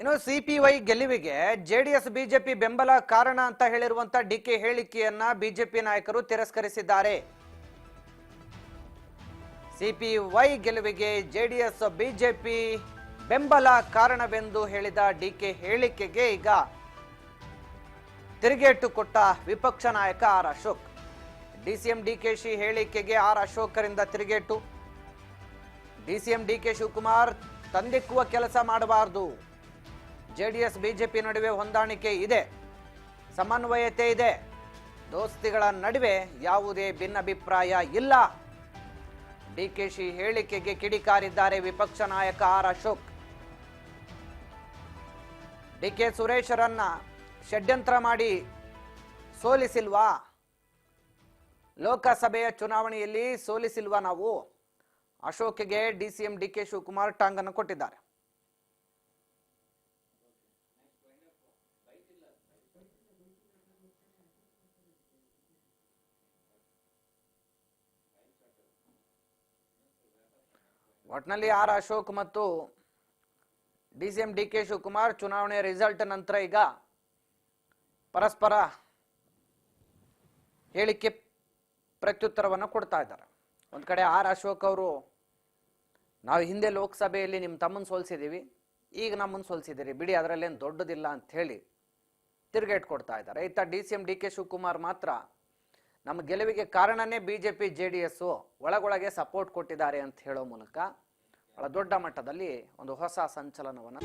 ಇನ್ನು ಸಿಪಿವೈ ಗೆಲುವಿಗೆ JDS BJP ಬೆಂಬಲ ಕಾರಣ ಅಂತ ಹೇಳಿರುವಂತ ಡಿಕೆ ಹೇಳಿಕೆಯನ್ನ ಬಿಜೆಪಿ ನಾಯಕರು ತಿರಸ್ಕರಿಸಿದ್ದಾರೆ. ಸಿಪಿವೈ ಗೆಲುವಿಗೆ ಜೆಡಿಎಸ್ ಬಿಜೆಪಿ ಬೆಂಬಲ ಕಾರಣವೆಂದು ಹೇಳಿದ ಡಿಕೆ ಹೇಳಿಕೆಗೆ ಈಗ ತಿರುಗೇಟು ಕೊಟ್ಟ ವಿಪಕ್ಷ ನಾಯಕ ಆರ್ ಅಶೋಕ್. ಡಿಸಿಎಂ ಡಿಕೆಶಿ ಹೇಳಿಕೆಗೆ ಆರ್ ಅಶೋಕರಿಂದ ತಿರುಗೇಟು. ಡಿಸಿಎಂ ಡಿಕೆ ಶಿವಕುಮಾರ್ ತಂದಿಕ್ಕುವ ಕೆಲಸ ಮಾಡಬಾರದು. ಜೆಡಿಎಸ್ ಬಿಜೆಪಿ ನಡುವೆ ಹೊಂದಾಣಿಕೆ ಇದೆ, ಸಮನ್ವಯತೆ ಇದೆ, ದೋಸ್ತಿಗಳ ನಡುವೆ ಯಾವುದೇ ಭಿನ್ನಾಭಿಪ್ರಾಯ ಇಲ್ಲ. ಡಿಕೆಶಿ ಹೇಳಿಕೆಗೆ ಕಿಡಿಕಾರಿದ್ದಾರೆ ವಿಪಕ್ಷ ನಾಯಕ ಆರ್ ಅಶೋಕ್. ಡಿಕೆ ಸುರೇಶರನ್ನ ಷಡ್ಯಂತ್ರ ಮಾಡಿ ಸೋಲಿಸಿಲ್ವಾ? ಲೋಕಸಭೆಯ ಚುನಾವಣೆಯಲ್ಲಿ ಸೋಲಿಸಿಲ್ವಾ ನಾವು? ಅಶೋಕ್ಗೆ ಡಿಸಿಎಂ ಡಿಕೆ ಶಿವಕುಮಾರ್ ಟಾಂಗನ್ನು ಕೊಟ್ಟಿದ್ದಾರೆ. ಒಟ್ನಲ್ಲಿ ಆರ್ ಅಶೋಕ್ ಮತ್ತು ಡಿಸಿಎಂ ಡಿಕೆ ಶಿವಕುಮಾರ್ ಚುನಾವಣೆ ರಿಸಲ್ಟ್ ನಂತರ ಈಗ ಪರಸ್ಪರ ಹೇಳಿಕೆ ಪ್ರತ್ಯುತ್ತರವನ್ನು ಕೊಡ್ತಾ ಇದ್ದಾರೆ. ಒಂದ್ ಕಡೆ ಆರ್ ಅಶೋಕ್ ಅವರು ನಾವು ಹಿಂದೆ ಲೋಕಸಭೆಯಲ್ಲಿ ನಿಮ್ಮ ತಮ್ಮನ್ನು ಸೋಲಿಸಿದೀವಿ, ಈಗ ನಮ್ಮನ್ನು ಸೋಲಿಸಿದಿರಿ ಬಿಡಿ, ಅದರಲ್ಲೇನು ದೊಡ್ಡದಿಲ್ಲ ಅಂತ ಹೇಳಿ ತಿರುಗೇಟ್ ಕೊಡ್ತಾ ಇದ್ದಾರೆ. ಇತ್ತ ಡಿಸಿಎಂ ಡಿಕೆ ಶಿವಕುಮಾರ್ ಮಾತ್ರ ನಮ್ಮ ಗೆಲುವಿಗೆ ಕಾರಣನೇ ಬಿಜೆಪಿ ಜೆಡಿಎಸ್ ಒಳಗೊಳಗೆ ಸಪೋರ್ಟ್ ಕೊಟ್ಟಿದ್ದಾರೆ ಅಂತ ಹೇಳೋ ಮೂಲಕ ಬಹಳ ದೊಡ್ಡ ಮಟ್ಟದಲ್ಲಿ ಒಂದು ಹೊಸ ಸಂಚಲನವನ್ನು